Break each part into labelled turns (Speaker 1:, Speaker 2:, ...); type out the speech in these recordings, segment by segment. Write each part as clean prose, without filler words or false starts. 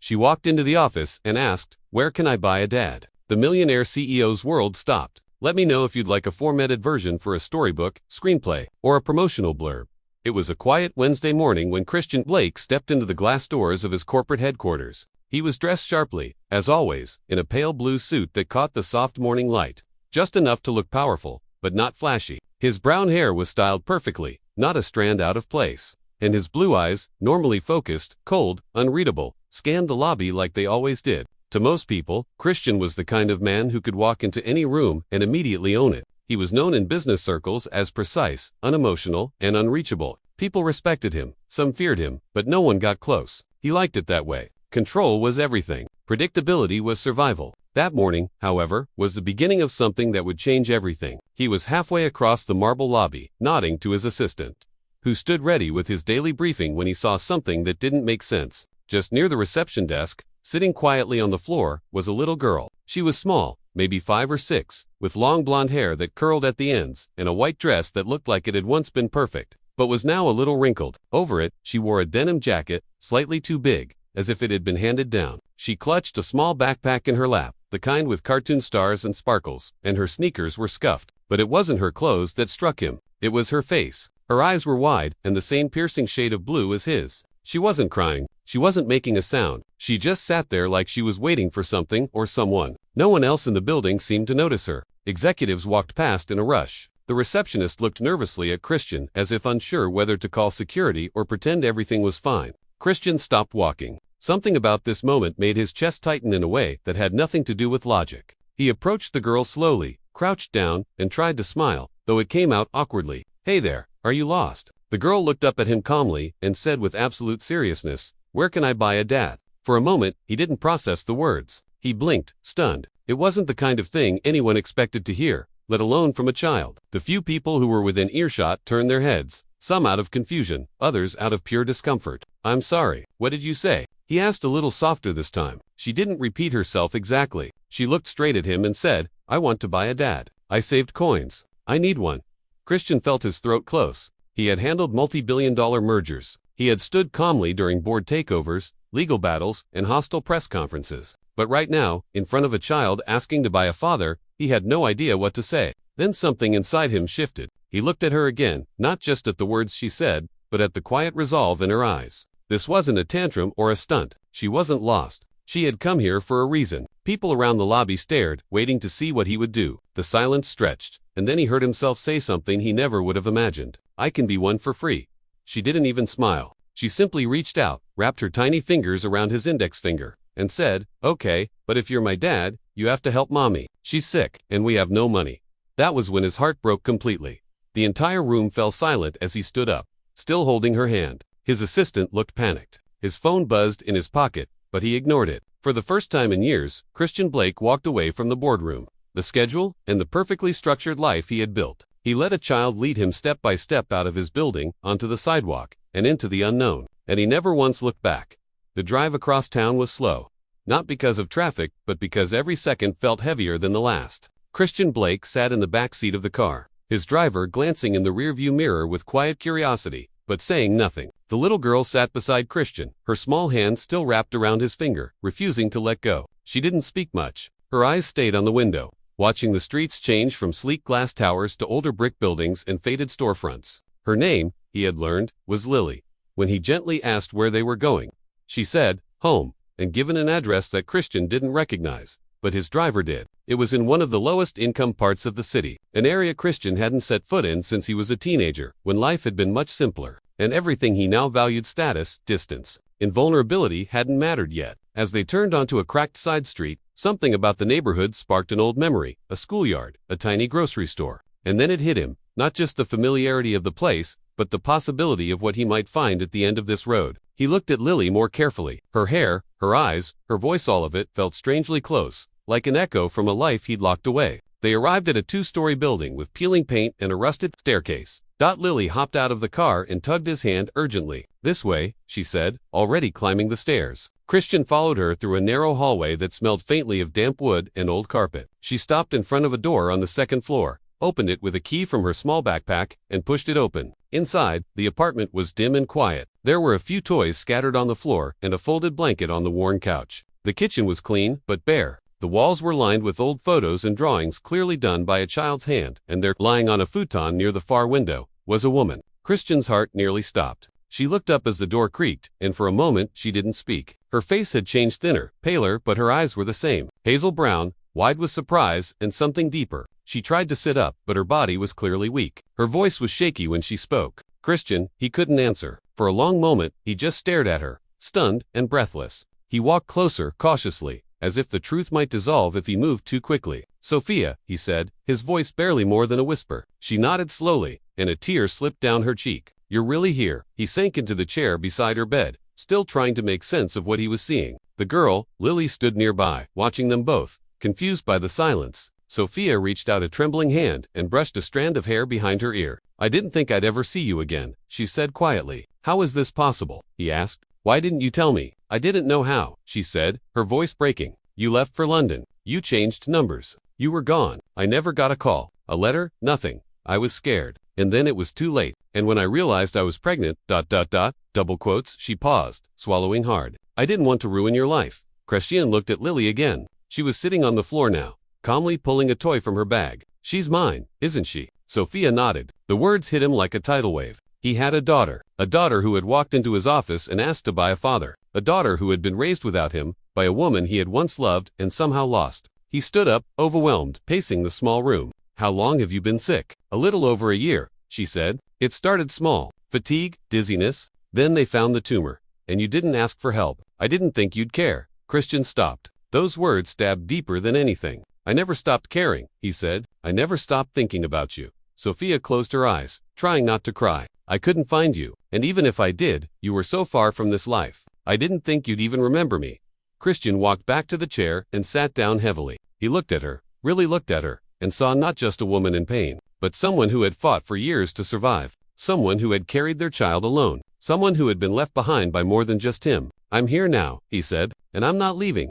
Speaker 1: She walked into the office and asked, "Where can I buy a dad?" The Millionaire CEO's world stopped. "Let me know if you'd like a formatted version for a storybook, screenplay, or a promotional blurb." It was a quiet Wednesday morning when Christian Blake stepped into the glass doors of his corporate headquarters. He was dressed sharply, as always, in a pale blue suit that caught the soft morning light, just enough to look powerful, but not flashy. His brown hair was styled perfectly, not a strand out of place, and his blue eyes, normally focused, cold, unreadable, scanned the lobby like they always did. To most people, Christian was the kind of man who could walk into any room and immediately own it. He was known in business circles as precise, unemotional, and unreachable. People respected him, some feared him, but no one got close. He liked it that way. Control was everything. Predictability was survival. That morning, however, was the beginning of something that would change everything. He was halfway across the marble lobby, nodding to his assistant, who stood ready with his daily briefing when he saw something that didn't make sense. Just near the reception desk, sitting quietly on the floor, was a little girl. She was small, maybe 5 or 6, with long blonde hair that curled at the ends, and a white dress that looked like it had once been perfect, but was now a little wrinkled. Over it, she wore a denim jacket, slightly too big, as if it had been handed down. She clutched a small backpack in her lap, the kind with cartoon stars and sparkles, and her sneakers were scuffed. But it wasn't her clothes that struck him. It was her face. Her eyes were wide, and the same piercing shade of blue as his. She wasn't crying. She wasn't making a sound. She just sat there like she was waiting for something or someone. No one else in the building seemed to notice her. Executives walked past in a rush. The receptionist looked nervously at Christian as if unsure whether to call security or pretend everything was fine. Christian stopped walking. Something about this moment made his chest tighten in a way that had nothing to do with logic. He approached the girl slowly, crouched down, and tried to smile, though it came out awkwardly. "Hey there, are you lost?" The girl looked up at him calmly and said with absolute seriousness, "Where can I buy a dad?" For a moment, he didn't process the words. He blinked, stunned. It wasn't the kind of thing anyone expected to hear, let alone from a child. The few people who were within earshot turned their heads, some out of confusion, others out of pure discomfort. "I'm sorry, what did you say?" He asked a little softer this time. She didn't repeat herself exactly. She looked straight at him and said, "I want to buy a dad. I saved coins. I need one." Christian felt his throat close. He had handled multi-billion-dollar mergers. He had stood calmly during board takeovers, legal battles, and hostile press conferences. But right now, in front of a child asking to buy a father, he had no idea what to say. Then something inside him shifted. He looked at her again, not just at the words she said, but at the quiet resolve in her eyes. This wasn't a tantrum or a stunt. She wasn't lost. She had come here for a reason. People around the lobby stared, waiting to see what he would do. The silence stretched, and then he heard himself say something he never would have imagined. "I can be one for free." She didn't even smile. She simply reached out, wrapped her tiny fingers around his index finger, and said, "Okay, but if you're my dad, you have to help mommy. She's sick, and we have no money." That was when his heart broke completely. The entire room fell silent as he stood up, still holding her hand. His assistant looked panicked. His phone buzzed in his pocket, but he ignored it. For the first time in years, Christian Blake walked away from the boardroom, the schedule, and the perfectly structured life he had built. He let a child lead him step by step out of his building, onto the sidewalk, and into the unknown, and he never once looked back. The drive across town was slow, not because of traffic, but because every second felt heavier than the last. Christian Blake sat in the back seat of the car, his driver glancing in the rearview mirror with quiet curiosity, but saying nothing. The little girl sat beside Christian, her small hand still wrapped around his finger, refusing to let go. She didn't speak much. Her eyes stayed on the window, watching the streets change from sleek glass towers to older brick buildings and faded storefronts. Her name, he had learned, was Lily. When he gently asked where they were going, she said, "Home," and given an address that Christian didn't recognize, but his driver did. It was in one of the lowest income parts of the city, an area Christian hadn't set foot in since he was a teenager, when life had been much simpler, and everything he now valued, status, distance, invulnerability, hadn't mattered yet. As they turned onto a cracked side street, something about the neighborhood sparked an old memory: a schoolyard, a tiny grocery store. And then it hit him, not just the familiarity of the place, but the possibility of what he might find at the end of this road. He looked at Lily more carefully. Her hair, her eyes, her voice, all of it felt strangely close, like an echo from a life he'd locked away. They arrived at a 2-story building with peeling paint and a rusted staircase. Lily hopped out of the car and tugged his hand urgently. "This way," she said, already climbing the stairs. Christian followed her through a narrow hallway that smelled faintly of damp wood and old carpet. She stopped in front of a door on the second floor, opened it with a key from her small backpack, and pushed it open. Inside, the apartment was dim and quiet. There were a few toys scattered on the floor and a folded blanket on the worn couch. The kitchen was clean, but bare. The walls were lined with old photos and drawings clearly done by a child's hand, and there, lying on a futon near the far window, was a woman. Christian's heart nearly stopped. She looked up as the door creaked, and for a moment she didn't speak. Her face had changed thinner, paler, but her eyes were the same. Hazel brown, wide with surprise and something deeper. She tried to sit up, but her body was clearly weak. Her voice was shaky when she spoke. Christian, he couldn't answer. For a long moment, he just stared at her, stunned and breathless. He walked closer, cautiously, as if the truth might dissolve if he moved too quickly. "Sophia," he said, his voice barely more than a whisper. She nodded slowly, and a tear slipped down her cheek. "You're really here." He sank into the chair beside her bed, still trying to make sense of what he was seeing. The girl, Lily, stood nearby, watching them both, confused by the silence. Sophia reached out a trembling hand and brushed a strand of hair behind her ear. "I didn't think I'd ever see you again," she said quietly. "How is this possible?" he asked. "Why didn't you tell me?" "I didn't know how," she said, her voice breaking. "You left for London. You changed numbers. You were gone. I never got a call, a letter, nothing. I was scared. And then it was too late. And when I realized I was pregnant, ... double quotes, she paused, swallowing hard. "I didn't want to ruin your life." Christian looked at Lily again. She was sitting on the floor now, calmly pulling a toy from her bag. "She's mine, isn't she?" Sophia nodded. The words hit him like a tidal wave. He had a daughter who had walked into his office and asked to buy a father, a daughter who had been raised without him, by a woman he had once loved and somehow lost. He stood up, overwhelmed, pacing the small room. "How long have you been sick?" "A little over a year," she said. "It started small. Fatigue, dizziness. Then they found the tumor. And you didn't ask for help. I didn't think you'd care." Christian stopped. Those words stabbed deeper than anything. "I never stopped caring," he said. "I never stopped thinking about you." Sophia closed her eyes, trying not to cry. "I couldn't find you, and even if I did, you were so far from this life. I didn't think you'd even remember me." Christian walked back to the chair and sat down heavily. He looked at her, really looked at her, and saw not just a woman in pain, but someone who had fought for years to survive, someone who had carried their child alone, someone who had been left behind by more than just him. "I'm here now," he said, "and I'm not leaving."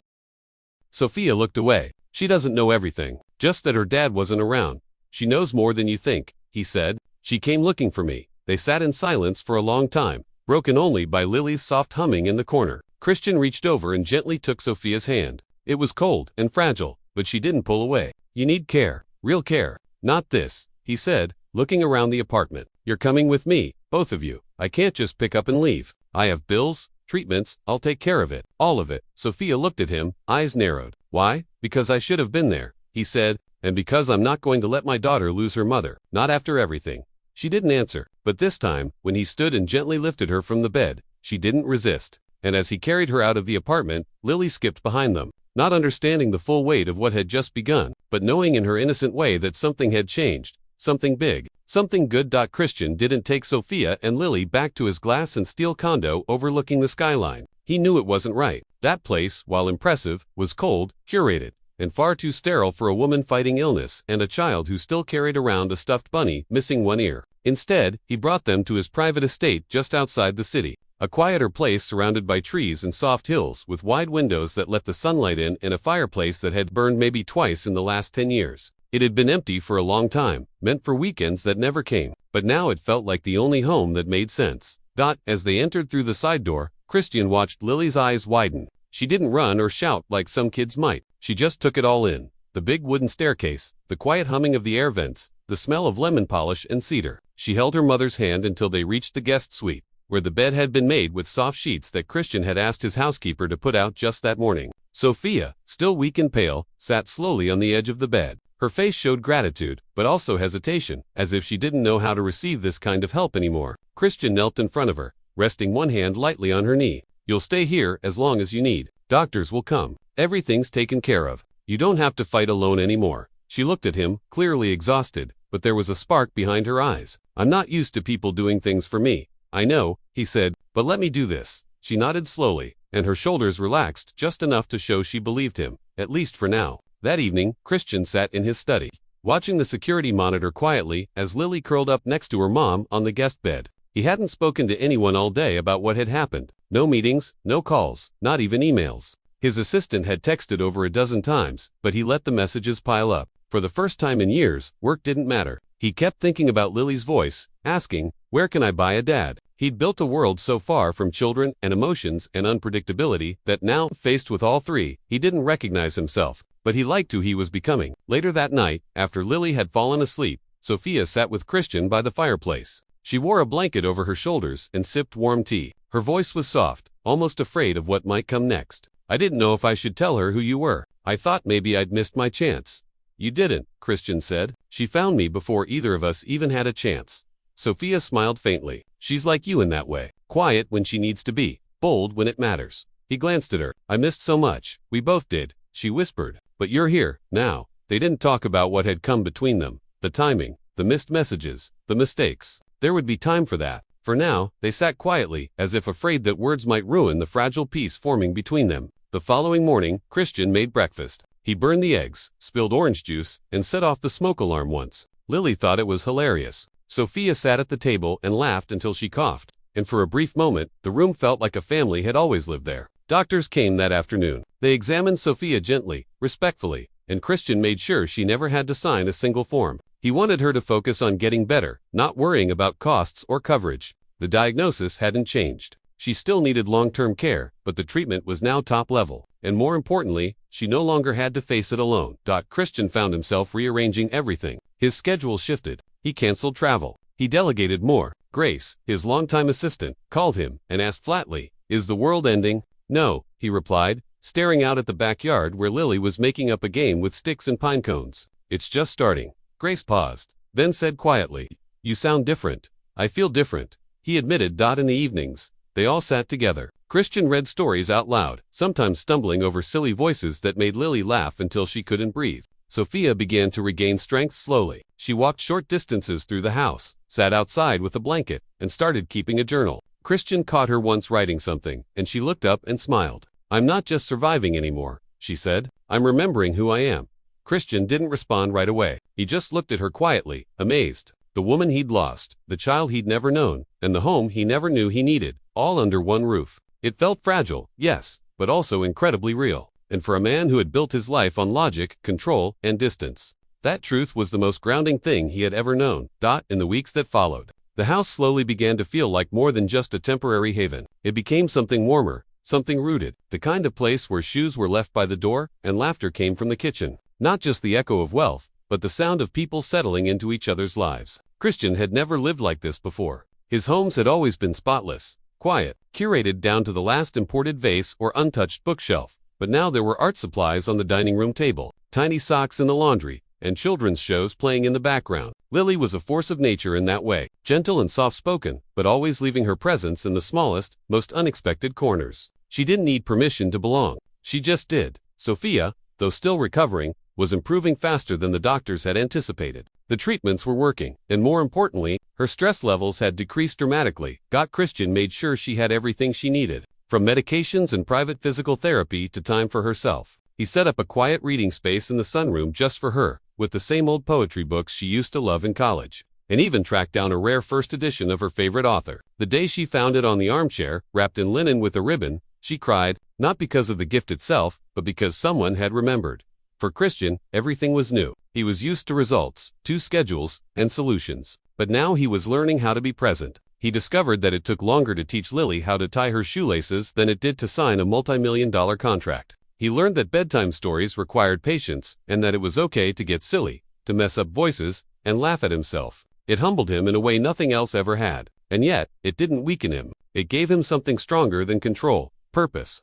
Speaker 1: Sophia looked away. "She doesn't know everything, just that her dad wasn't around. She knows more than you think," he said. "She came looking for me." They sat in silence for a long time, broken only by Lily's soft humming in the corner. Christian reached over and gently took Sophia's hand. It was cold and fragile, but she didn't pull away. "You need care, real care, not this," he said, looking around the apartment. "You're coming with me, both of you. I can't just pick up and leave. I have bills, treatments, I'll take care of it, all of it." Sophia looked at him, eyes narrowed. "Why?" "Because I should have been there," he said, "and because I'm not going to let my daughter lose her mother, not after everything." She didn't answer, but this time, when he stood and gently lifted her from the bed, she didn't resist. And as he carried her out of the apartment, Lily skipped behind them, not understanding the full weight of what had just begun, but knowing in her innocent way that something had changed, something big, something good. Christian didn't take Sophia and Lily back to his glass and steel condo overlooking the skyline. He knew it wasn't right. That place, while impressive, was cold, curated, and far too sterile for a woman fighting illness and a child who still carried around a stuffed bunny missing one ear. Instead, he brought them to his private estate just outside the city. A quieter place surrounded by trees and soft hills with wide windows that let the sunlight in and a fireplace that had burned maybe twice in the last 10 years. It had been empty for a long time, meant for weekends that never came, but now it felt like the only home that made sense. As they entered through the side door, Christian watched Lily's eyes widen. She didn't run or shout like some kids might. She just took it all in. The big wooden staircase, the quiet humming of the air vents, the smell of lemon polish and cedar. She held her mother's hand until they reached the guest suite, where the bed had been made with soft sheets that Christian had asked his housekeeper to put out just that morning. Sophia, still weak and pale, sat slowly on the edge of the bed. Her face showed gratitude, but also hesitation, as if she didn't know how to receive this kind of help anymore. Christian knelt in front of her, resting one hand lightly on her knee. "You'll stay here as long as you need. Doctors will come. Everything's taken care of. You don't have to fight alone anymore." She looked at him, clearly exhausted, but there was a spark behind her eyes. "I'm not used to people doing things for me. I know," he said, "but let me do this." She nodded slowly, and her shoulders relaxed just enough to show she believed him, at least for now. That evening, Christian sat in his study, watching the security monitor quietly as Lily curled up next to her mom on the guest bed. He hadn't spoken to anyone all day about what had happened. No meetings, no calls, not even emails. His assistant had texted over a dozen times, but he let the messages pile up. For the first time in years, work didn't matter. He kept thinking about Lily's voice, asking, "Where can I buy a dad?" He'd built a world so far from children and emotions and unpredictability that now, faced with all three, he didn't recognize himself. But he liked who he was becoming. Later that night, after Lily had fallen asleep, Sophia sat with Christian by the fireplace. She wore a blanket over her shoulders and sipped warm tea. Her voice was soft, almost afraid of what might come next. "I didn't know if I should tell her who you were. I thought maybe I'd missed my chance." "You didn't," Christian said. "She found me before either of us even had a chance." Sophia smiled faintly. "She's like you in that way. Quiet when she needs to be, bold when it matters." He glanced at her. "I missed so much. We both did," she whispered. "But you're here, now." They didn't talk about what had come between them. The timing, the missed messages, the mistakes. There would be time for that. For now, they sat quietly, as if afraid that words might ruin the fragile peace forming between them. The following morning, Christian made breakfast. He burned the eggs, spilled orange juice, and set off the smoke alarm once. Lily thought it was hilarious. Sophia sat at the table and laughed until she coughed, and for a brief moment, the room felt like a family had always lived there. Doctors came that afternoon. They examined Sophia gently, respectfully, and Christian made sure she never had to sign a single form. He wanted her to focus on getting better, not worrying about costs or coverage. The diagnosis hadn't changed. She still needed long-term care, but the treatment was now top level. And more importantly, she no longer had to face it alone. Christian found himself rearranging everything. His schedule shifted. He canceled travel. He delegated more. Grace, his longtime assistant, called him and asked flatly, "Is the world ending?" "No," he replied, staring out at the backyard where Lily was making up a game with sticks and pine cones. "It's just starting." Grace paused, then said quietly, "You sound different." "I feel different," he admitted. In the evenings, they all sat together. Christian read stories out loud, sometimes stumbling over silly voices that made Lily laugh until she couldn't breathe. Sophia began to regain strength slowly. She walked short distances through the house, sat outside with a blanket, and started keeping a journal. Christian caught her once writing something, and she looked up and smiled. "I'm not just surviving anymore," she said. "I'm remembering who I am." Christian didn't respond right away. He just looked at her quietly, amazed. The woman he'd lost, the child he'd never known, and the home he never knew he needed, all under one roof. It felt fragile, yes, but also incredibly real. And for a man who had built his life on logic, control, and distance, that truth was the most grounding thing he had ever known. In the weeks that followed, the house slowly began to feel like more than just a temporary haven. It became something warmer, something rooted, the kind of place where shoes were left by the door and laughter came from the kitchen. Not just the echo of wealth, but the sound of people settling into each other's lives. Christian had never lived like this before. His homes had always been spotless, quiet, curated down to the last imported vase or untouched bookshelf. But now there were art supplies on the dining room table, tiny socks in the laundry, and children's shows playing in the background. Lily was a force of nature in that way, gentle and soft-spoken, but always leaving her presence in the smallest, most unexpected corners. She didn't need permission to belong. She just did. Sophia, though still recovering, was improving faster than the doctors had anticipated. The treatments were working, and more importantly, her stress levels had decreased dramatically. Christian made sure she had everything she needed, from medications and private physical therapy to time for herself. He set up a quiet reading space in the sunroom just for her, with the same old poetry books she used to love in college, and even tracked down a rare first edition of her favorite author. The day she found it on the armchair, wrapped in linen with a ribbon, she cried, not because of the gift itself, but because someone had remembered. For Christian, everything was new. He was used to results, to schedules, and solutions. But now he was learning how to be present. He discovered that it took longer to teach Lily how to tie her shoelaces than it did to sign a multi-million-dollar contract. He learned that bedtime stories required patience, and that it was okay to get silly, to mess up voices, and laugh at himself. It humbled him in a way nothing else ever had. And yet, it didn't weaken him. It gave him something stronger than control, purpose.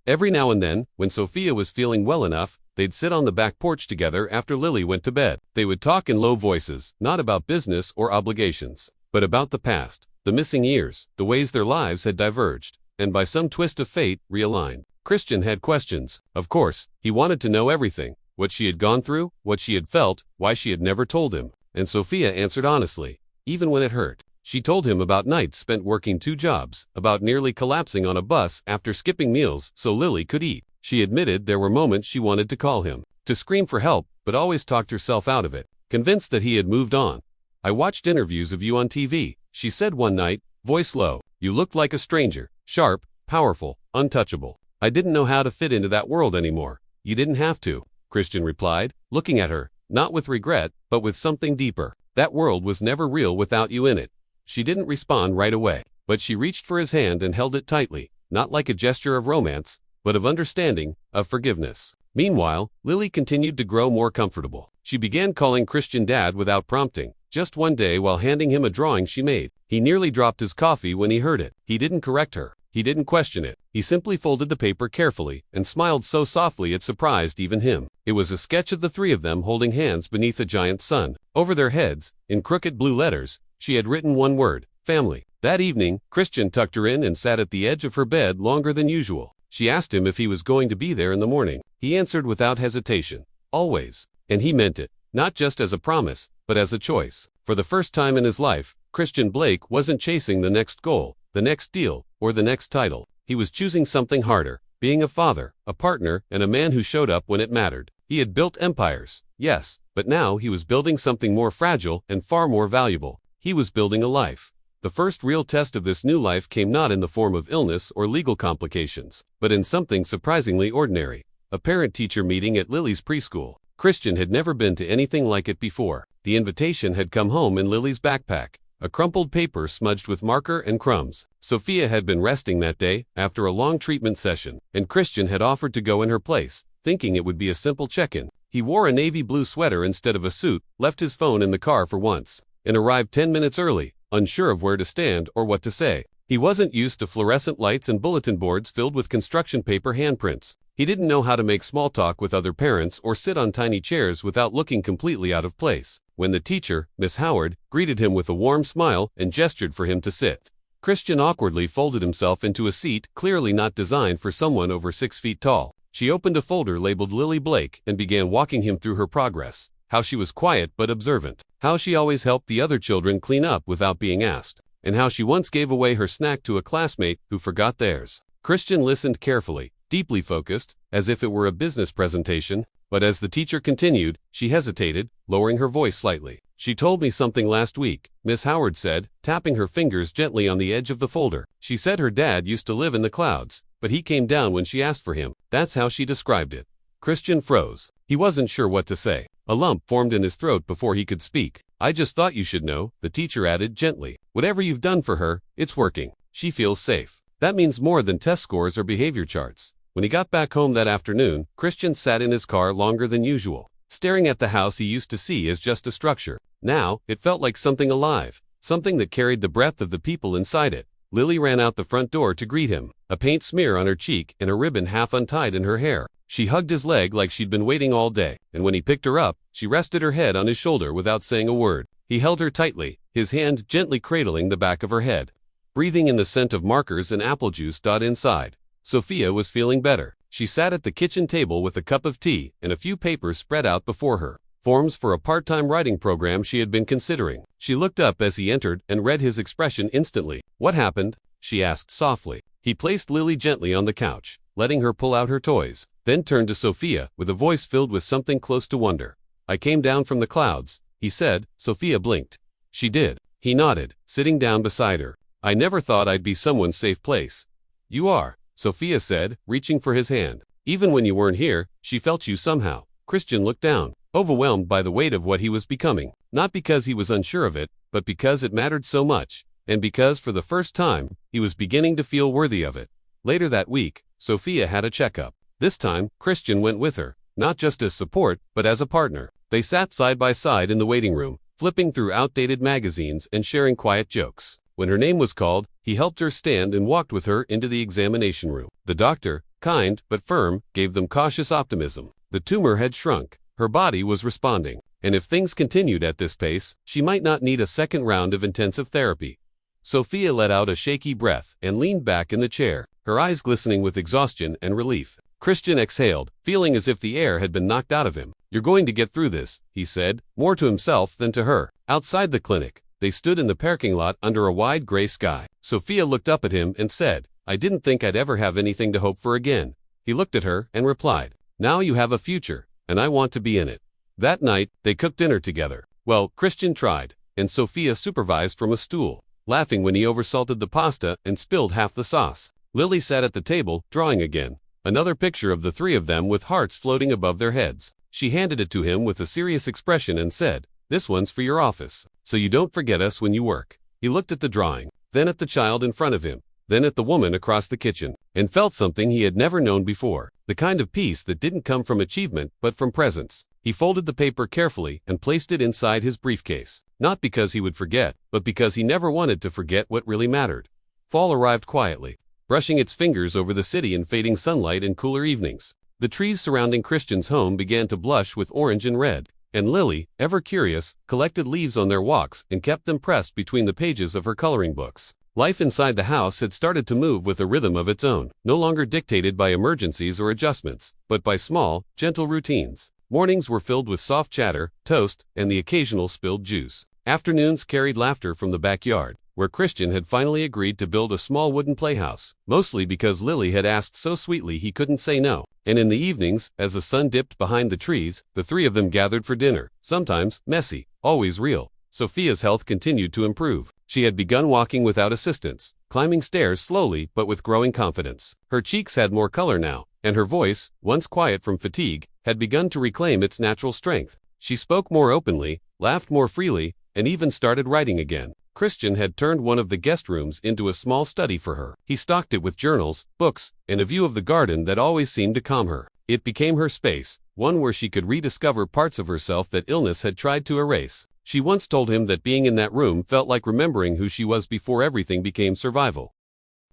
Speaker 1: Every now and then, when Sophia was feeling well enough, they'd sit on the back porch together after Lily went to bed. They would talk in low voices, not about business or obligations, but about the past, the missing years, the ways their lives had diverged, and by some twist of fate, realigned. Christian had questions. Of course, he wanted to know everything, what she had gone through, what she had felt, why she had never told him. And Sophia answered honestly, even when it hurt. She told him about nights spent working 2 jobs, about nearly collapsing on a bus after skipping meals so Lily could eat. She admitted there were moments she wanted to call him, to scream for help, but always talked herself out of it, convinced that he had moved on. "I watched interviews of you on TV," she said one night, voice low. "You looked like a stranger, sharp, powerful, untouchable. I didn't know how to fit into that world anymore." "You didn't have to," Christian replied, looking at her, not with regret, but with something deeper. That world was never real without you in it. She didn't respond right away, but she reached for his hand and held it tightly, not like a gesture of romance, but of understanding, of forgiveness. Meanwhile, Lily continued to grow more comfortable. She began calling Christian Dad without prompting. Just one day while handing him a drawing she made, he nearly dropped his coffee when he heard it. He didn't correct her. He didn't question it. He simply folded the paper carefully and smiled so softly it surprised even him. It was a sketch of the three of them holding hands beneath a giant sun. Over their heads, in crooked blue letters, she had written one word: family. That evening, Christian tucked her in and sat at the edge of her bed longer than usual. She asked him if he was going to be there in the morning. He answered without hesitation, always. And he meant it, not just as a promise, but as a choice. For the first time in his life, Christian Blake wasn't chasing the next goal, the next deal, or the next title. He was choosing something harder, being a father, a partner, and a man who showed up when it mattered. He had built empires, yes, but now he was building something more fragile and far more valuable. He was building a life. The first real test of this new life came not in the form of illness or legal complications, but in something surprisingly ordinary: a parent-teacher meeting at Lily's preschool. Christian had never been to anything like it before. The invitation had come home in Lily's backpack, a crumpled paper smudged with marker and crumbs. Sophia had been resting that day after a long treatment session, and Christian had offered to go in her place, thinking it would be a simple check-in. He wore a navy blue sweater instead of a suit, left his phone in the car for once, and arrived 10 minutes early, unsure of where to stand or what to say. He wasn't used to fluorescent lights and bulletin boards filled with construction paper handprints. He didn't know how to make small talk with other parents or sit on tiny chairs without looking completely out of place. When the teacher, Miss Howard, greeted him with a warm smile and gestured for him to sit, Christian awkwardly folded himself into a seat clearly not designed for someone over 6 feet tall. She opened a folder labeled Lily Blake and began walking him through her progress. How she was quiet but observant. How she always helped the other children clean up without being asked. And how she once gave away her snack to a classmate who forgot theirs. Christian listened carefully, deeply focused, as if it were a business presentation, but as the teacher continued, she hesitated, lowering her voice slightly. She told me something last week, Miss Howard said, tapping her fingers gently on the edge of the folder. She said her dad used to live in the clouds, but he came down when she asked for him. That's how she described it. Christian froze. He wasn't sure what to say. A lump formed in his throat before he could speak. I just thought you should know, the teacher added gently. Whatever you've done for her, it's working. She feels safe. That means more than test scores or behavior charts. When he got back home that afternoon, Christian sat in his car longer than usual, staring at the house he used to see as just a structure. Now, it felt like something alive, something that carried the breath of the people inside it. Lily ran out the front door to greet him, a paint smear on her cheek and a ribbon half untied in her hair. She hugged his leg like she'd been waiting all day, and when he picked her up, she rested her head on his shoulder without saying a word. He held her tightly, his hand gently cradling the back of her head. Breathing in the scent of markers and apple juice inside, Sophia was feeling better. She sat at the kitchen table with a cup of tea and a few papers spread out before her, forms for a part-time writing program she had been considering. She looked up as he entered and read his expression instantly. What happened? She asked softly. He placed Lily gently on the couch, letting her pull out her toys, then turned to Sophia with a voice filled with something close to wonder. I came down from the clouds, he said. Sophia blinked. She did. He nodded, sitting down beside her. I never thought I'd be someone's safe place. You are, Sophia said, reaching for his hand. Even when you weren't here, she felt you somehow. Christian looked down, overwhelmed by the weight of what he was becoming, not because he was unsure of it, but because it mattered so much, and because for the first time, he was beginning to feel worthy of it. Later that week, Sophia had a checkup. This time, Christian went with her, not just as support, but as a partner. They sat side by side in the waiting room, flipping through outdated magazines and sharing quiet jokes. When her name was called, he helped her stand and walked with her into the examination room. The doctor, kind but firm, gave them cautious optimism. The tumor had shrunk. Her body was responding. And if things continued at this pace, she might not need a second round of intensive therapy. Sophia let out a shaky breath and leaned back in the chair, her eyes glistening with exhaustion and relief. Christian exhaled, feeling as if the air had been knocked out of him. You're going to get through this, he said, more to himself than to her. Outside the clinic, they stood in the parking lot under a wide gray sky. Sophia looked up at him and said, I didn't think I'd ever have anything to hope for again. He looked at her and replied, now you have a future, and I want to be in it. That night, they cooked dinner together. Well, Christian tried, and Sophia supervised from a stool, laughing when he oversalted the pasta and spilled half the sauce. Lily sat at the table, drawing again. Another picture of the three of them with hearts floating above their heads. She handed it to him with a serious expression and said, This one's for your office, so you don't forget us when you work." He looked at the drawing, then at the child in front of him, then at the woman across the kitchen, and felt something he had never known before, the kind of peace that didn't come from achievement but from presence. He folded the paper carefully and placed it inside his briefcase, not because he would forget, but because he never wanted to forget what really mattered. Fall arrived quietly, brushing its fingers over the city in fading sunlight and cooler evenings. The trees surrounding Christian's home began to blush with orange and red, and Lily, ever curious, collected leaves on their walks and kept them pressed between the pages of her coloring books. Life inside the house had started to move with a rhythm of its own, no longer dictated by emergencies or adjustments, but by small, gentle routines. Mornings were filled with soft chatter, toast, and the occasional spilled juice. Afternoons carried laughter from the backyard, where Christian had finally agreed to build a small wooden playhouse, mostly because Lily had asked so sweetly he couldn't say no. And in the evenings, as the sun dipped behind the trees, the three of them gathered for dinner, sometimes messy, always real. Sophia's health continued to improve. She had begun walking without assistance, climbing stairs slowly but with growing confidence. Her cheeks had more color now, and her voice, once quiet from fatigue, had begun to reclaim its natural strength. She spoke more openly, laughed more freely, and even started writing again. Christian had turned one of the guest rooms into a small study for her. He stocked it with journals, books, and a view of the garden that always seemed to calm her. It became her space, one where she could rediscover parts of herself that illness had tried to erase. She once told him that being in that room felt like remembering who she was before everything became survival.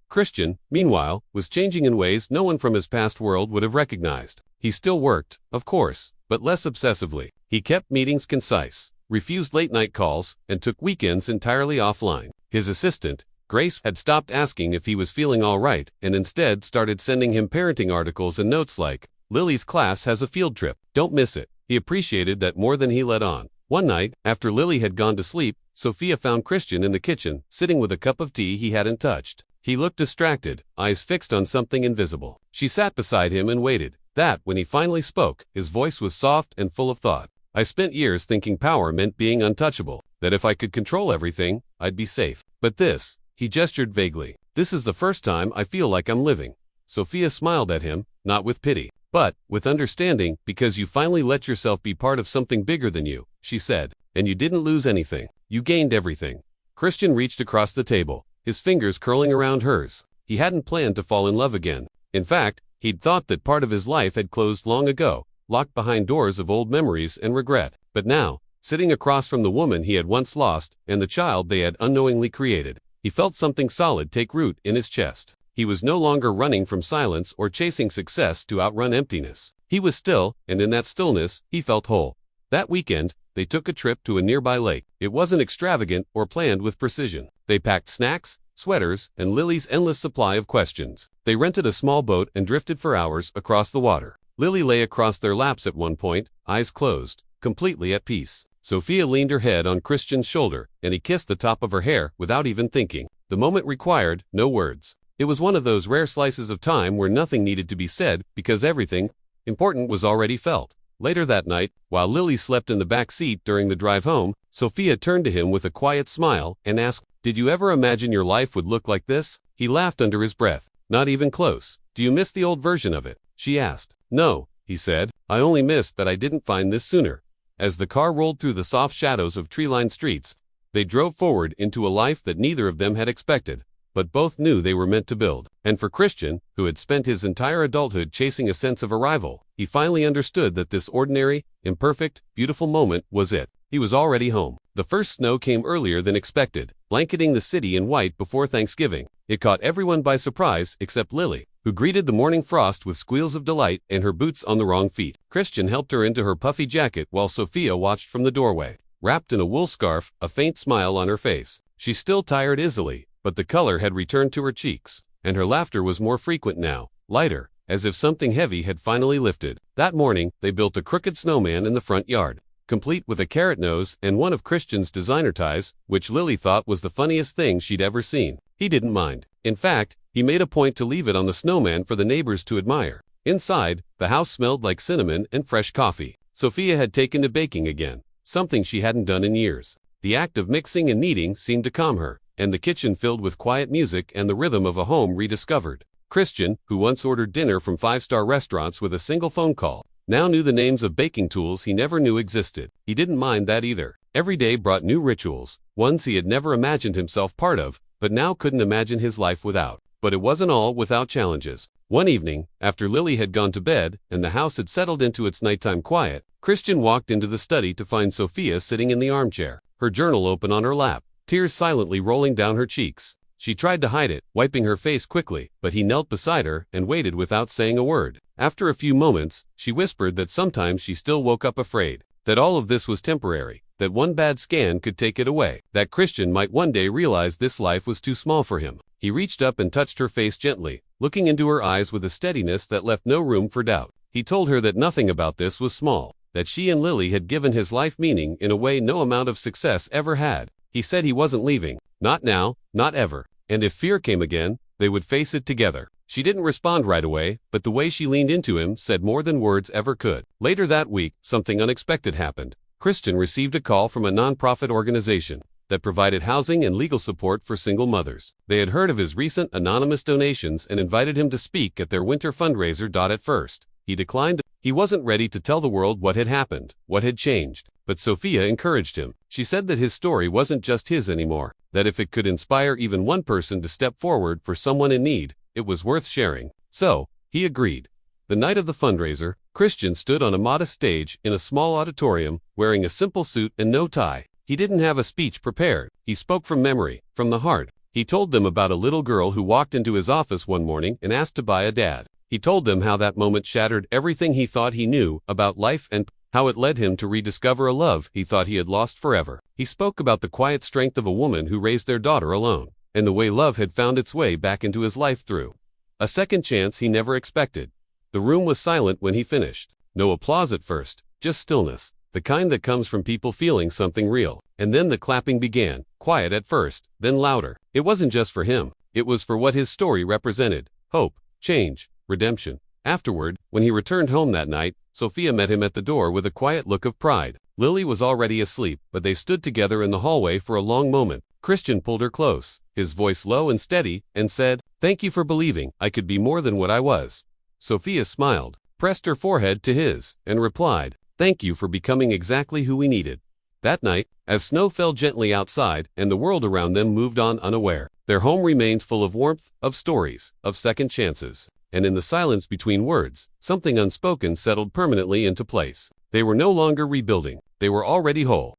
Speaker 1: Christian, meanwhile, was changing in ways no one from his past world would have recognized. He still worked, of course, but less obsessively. He kept meetings concise, refused late-night calls, and took weekends entirely offline. His assistant, Grace, had stopped asking if he was feeling all right and instead started sending him parenting articles and notes like, "Lily's class has a field trip. Don't miss it." He appreciated that more than he let on. One night, after Lily had gone to sleep, Sophia found Christian in the kitchen, sitting with a cup of tea he hadn't touched. He looked distracted, eyes fixed on something invisible. She sat beside him and waited. When he finally spoke, his voice was soft and full of thought. "I spent years thinking power meant being untouchable, that if I could control everything, I'd be safe. But this," he gestured vaguely, "this is the first time I feel like I'm living." Sophia smiled at him, not with pity, but with understanding, "Because you finally let yourself be part of something bigger than you," she said, "and you didn't lose anything. You gained everything." Christian reached across the table, his fingers curling around hers. He hadn't planned to fall in love again. In fact, he'd thought that part of his life had closed long ago, locked behind doors of old memories and regret. But now, sitting across from the woman he had once lost and the child they had unknowingly created, he felt something solid take root in his chest. He was no longer running from silence or chasing success to outrun emptiness. He was still, and in that stillness, he felt whole. That weekend, they took a trip to a nearby lake. It wasn't extravagant or planned with precision. They packed snacks, sweaters, and Lily's endless supply of questions. They rented a small boat and drifted for hours across the water. Lily lay across their laps at one point, eyes closed, completely at peace. Sophia leaned her head on Christian's shoulder, and he kissed the top of her hair without even thinking. The moment required no words. It was one of those rare slices of time where nothing needed to be said because everything important was already felt. Later that night, while Lily slept in the back seat during the drive home, Sophia turned to him with a quiet smile and asked, "Did you ever imagine your life would look like this?" He laughed under his breath. "Not even close." "Do you miss the old version of it?" she asked. "No," he said. "I only missed that I didn't find this sooner." As the car rolled through the soft shadows of tree-lined streets, they drove forward into a life that neither of them had expected, but both knew they were meant to build. And for Christian, who had spent his entire adulthood chasing a sense of arrival, he finally understood that this ordinary, imperfect, beautiful moment was it. He was already home. The first snow came earlier than expected, blanketing the city in white before Thanksgiving. It caught everyone by surprise except Lily, who greeted the morning frost with squeals of delight and her boots on the wrong feet. Christian helped her into her puffy jacket while Sophia watched from the doorway, wrapped in a wool scarf, a faint smile on her face. She still tired easily, but the color had returned to her cheeks, and her laughter was more frequent now, lighter, as if something heavy had finally lifted. That morning, they built a crooked snowman in the front yard, complete with a carrot nose and one of Christian's designer ties, which Lily thought was the funniest thing she'd ever seen. He didn't mind. In fact, he made a point to leave it on the snowman for the neighbors to admire. Inside, the house smelled like cinnamon and fresh coffee. Sophia had taken to baking again, something she hadn't done in years. The act of mixing and kneading seemed to calm her, and the kitchen filled with quiet music and the rhythm of a home rediscovered. Christian, who once ordered dinner from five-star restaurants with a single phone call, now knew the names of baking tools he never knew existed. He didn't mind that either. Every day brought new rituals, ones he had never imagined himself part of, but now couldn't imagine his life without. But it wasn't all without challenges. One evening, after Lily had gone to bed and the house had settled into its nighttime quiet, Christian walked into the study to find Sophia sitting in the armchair, her journal open on her lap, tears silently rolling down her cheeks. She tried to hide it, wiping her face quickly, but he knelt beside her and waited without saying a word. After a few moments, she whispered that sometimes she still woke up afraid, that all of this was temporary, that one bad scan could take it away, that Christian might one day realize this life was too small for him. He reached up and touched her face gently, looking into her eyes with a steadiness that left no room for doubt. He told her that nothing about this was small, that she and Lily had given his life meaning in a way no amount of success ever had. He said he wasn't leaving, not now, not ever, and if fear came again, they would face it together. She didn't respond right away, but the way she leaned into him said more than words ever could. Later that week, something unexpected happened. Christian received a call from a non-profit organization that provided housing and legal support for single mothers. They had heard of his recent anonymous donations and invited him to speak at their winter fundraiser. At first, he declined. He wasn't ready to tell the world what had happened, what had changed. But Sophia encouraged him. She said that his story wasn't just his anymore, that if it could inspire even one person to step forward for someone in need, it was worth sharing. So, he agreed. The night of the fundraiser, Christian stood on a modest stage in a small auditorium, wearing a simple suit and no tie. He didn't have a speech prepared. He spoke from memory, from the heart. He told them about a little girl who walked into his office one morning and asked to buy a dad. He told them how that moment shattered everything he thought he knew about life and how it led him to rediscover a love he thought he had lost forever. He spoke about the quiet strength of a woman who raised their daughter alone, and the way love had found its way back into his life through a second chance he never expected. The room was silent when he finished. No applause at first, just stillness, the kind that comes from people feeling something real. And then the clapping began, quiet at first, then louder. It wasn't just for him, it was for what his story represented: hope, change, redemption. Afterward, when he returned home that night, Sophia met him at the door with a quiet look of pride. Lily was already asleep, but they stood together in the hallway for a long moment. Christian pulled her close, his voice low and steady, and said, "Thank you for believing I could be more than what I was." Sophia smiled, pressed her forehead to his, and replied, "Thank you for becoming exactly who we needed." That night, as snow fell gently outside and the world around them moved on unaware, their home remained full of warmth, of stories, of second chances. And in the silence between words, something unspoken settled permanently into place. They were no longer rebuilding, they were already whole.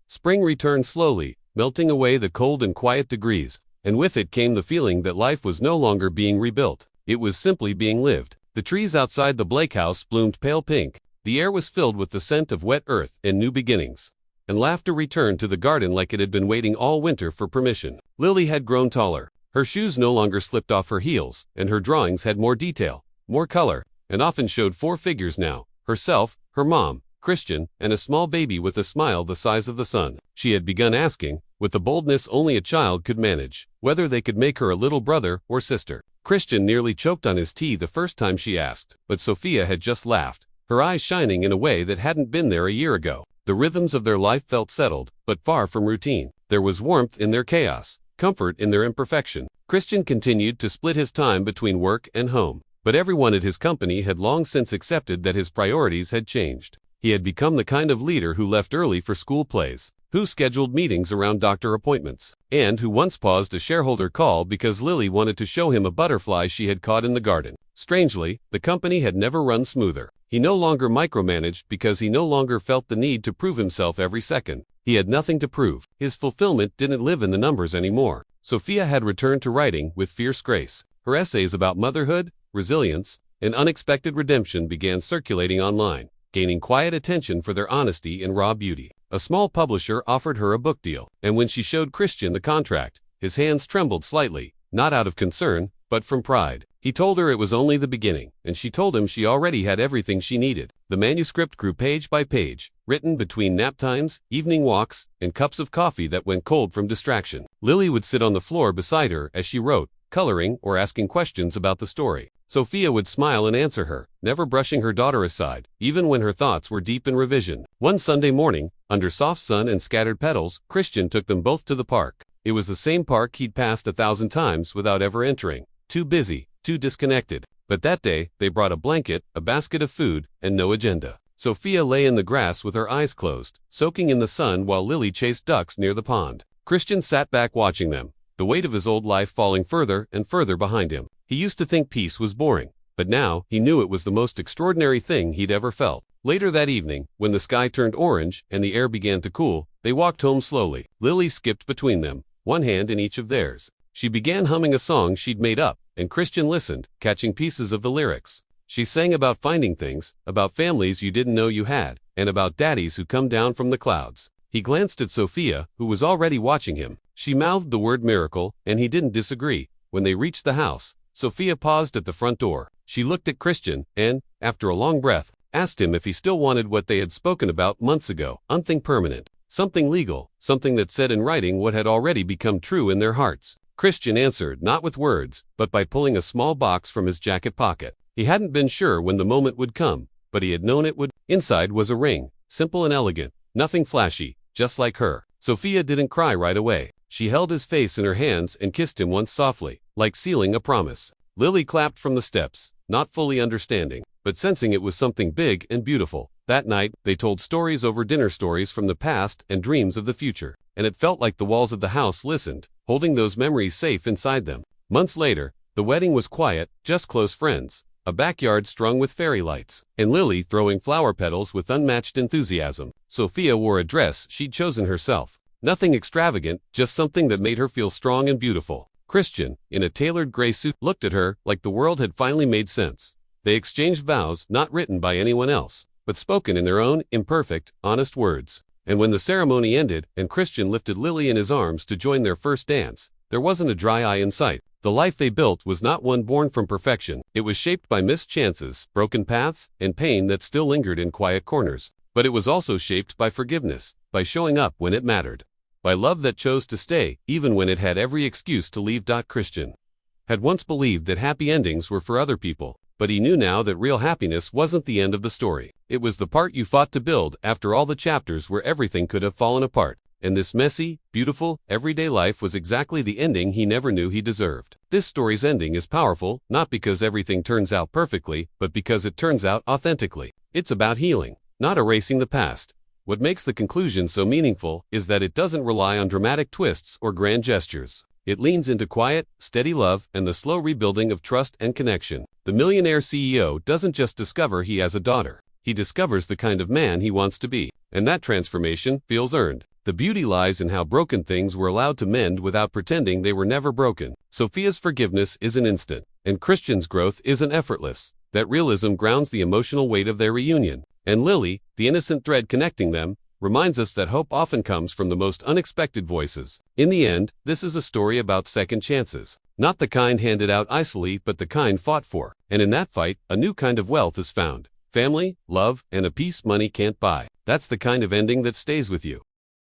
Speaker 1: Spring returned slowly, melting away the cold and quiet degrees, and with it came the feeling that life was no longer being rebuilt. It was simply being lived. The trees outside the Blake house bloomed pale pink, the air was filled with the scent of wet earth and new beginnings. And laughter returned to the garden like it had been waiting all winter for permission. Lily had grown taller. Her shoes no longer slipped off her heels, and her drawings had more detail, more color, and often showed 4 figures now: herself, her mom, Christian, and a small baby with a smile the size of the sun. She had begun asking, with the boldness only a child could manage, whether they could make her a little brother or sister. Christian nearly choked on his tea the first time she asked, but Sophia had just laughed, her eyes shining in a way that hadn't been there a year ago. The rhythms of their life felt settled, but far from routine. There was warmth in their chaos, comfort in their imperfection. Christian continued to split his time between work and home, but everyone at his company had long since accepted that his priorities had changed. He had become the kind of leader who left early for school plays, who scheduled meetings around doctor appointments, and who once paused a shareholder call because Lily wanted to show him a butterfly she had caught in the garden. Strangely, the company had never run smoother. He no longer micromanaged because he no longer felt the need to prove himself every second. He had nothing to prove. His fulfillment didn't live in the numbers anymore. Sophia had returned to writing with fierce grace. Her essays about motherhood, resilience, and unexpected redemption began circulating online, gaining quiet attention for their honesty and raw beauty. A small publisher offered her a book deal, and when she showed Christian the contract, his hands trembled slightly, not out of concern, but from pride. He told her it was only the beginning, and she told him she already had everything she needed. The manuscript grew page by page, written between nap times, evening walks, and cups of coffee that went cold from distraction. Lily would sit on the floor beside her as she wrote, coloring or asking questions about the story. Sophia would smile and answer her, never brushing her daughter aside, even when her thoughts were deep in revision. One Sunday morning, under soft sun and scattered petals, Christian took them both to the park. It was the same park he'd passed 1,000 times without ever entering. Too busy, too disconnected. But that day, they brought a blanket, a basket of food, and no agenda. Sophia lay in the grass with her eyes closed, soaking in the sun while Lily chased ducks near the pond. Christian sat back watching them, the weight of his old life falling further and further behind him. He used to think peace was boring, but now he knew it was the most extraordinary thing he'd ever felt. Later that evening, when the sky turned orange and the air began to cool, they walked home slowly. Lily skipped between them, one hand in each of theirs. She began humming a song she'd made up, and Christian listened, catching pieces of the lyrics. She sang about finding things, about families you didn't know you had, and about daddies who come down from the clouds. He glanced at Sophia, who was already watching him. She mouthed the word miracle, and he didn't disagree. When they reached the house, Sophia paused at the front door. She looked at Christian and, after a long breath, asked him if he still wanted what they had spoken about months ago. Something permanent, something legal, something that said in writing what had already become true in their hearts. Christian answered not with words, but by pulling a small box from his jacket pocket. He hadn't been sure when the moment would come, but he had known it would. Inside was a ring, simple and elegant, nothing flashy, just like her. Sophia didn't cry right away. She held his face in her hands and kissed him once softly, like sealing a promise. Lily clapped from the steps, not fully understanding, but sensing it was something big and beautiful. That night, they told stories over dinner, stories from the past and dreams of the future, and it felt like the walls of the house listened, holding those memories safe inside them. Months later, the wedding was quiet, just close friends, a backyard strung with fairy lights, and Lily throwing flower petals with unmatched enthusiasm. Sophia wore a dress she'd chosen herself. Nothing extravagant, just something that made her feel strong and beautiful. Christian, in a tailored gray suit, looked at her like the world had finally made sense. They exchanged vows not written by anyone else, but spoken in their own, imperfect, honest words. And when the ceremony ended and Christian lifted Lily in his arms to join their first dance, there wasn't a dry eye in sight. The life they built was not one born from perfection. It was shaped by missed chances, broken paths, and pain that still lingered in quiet corners. But it was also shaped by forgiveness, by showing up when it mattered, by love that chose to stay, even when it had every excuse to leave. Christian had once believed that happy endings were for other people, but he knew now that real happiness wasn't the end of the story. It was the part you fought to build after all the chapters where everything could have fallen apart. And this messy, beautiful, everyday life was exactly the ending he never knew he deserved. This story's ending is powerful, not because everything turns out perfectly, but because it turns out authentically. It's about healing, not erasing the past. What makes the conclusion so meaningful is that it doesn't rely on dramatic twists or grand gestures. It leans into quiet, steady love and the slow rebuilding of trust and connection. The Millionaire CEO doesn't just discover he has a daughter. He discovers the kind of man he wants to be. And that transformation feels earned. The beauty lies in how broken things were allowed to mend without pretending they were never broken. Sophia's forgiveness isn't instant, and Christian's growth isn't effortless. That realism grounds the emotional weight of their reunion. And Lily, the innocent thread connecting them, reminds us that hope often comes from the most unexpected voices. In the end, this is a story about second chances. Not the kind handed out icily, but the kind fought for. And in that fight, a new kind of wealth is found. Family, love, and a peace money can't buy. That's the kind of ending that stays with you.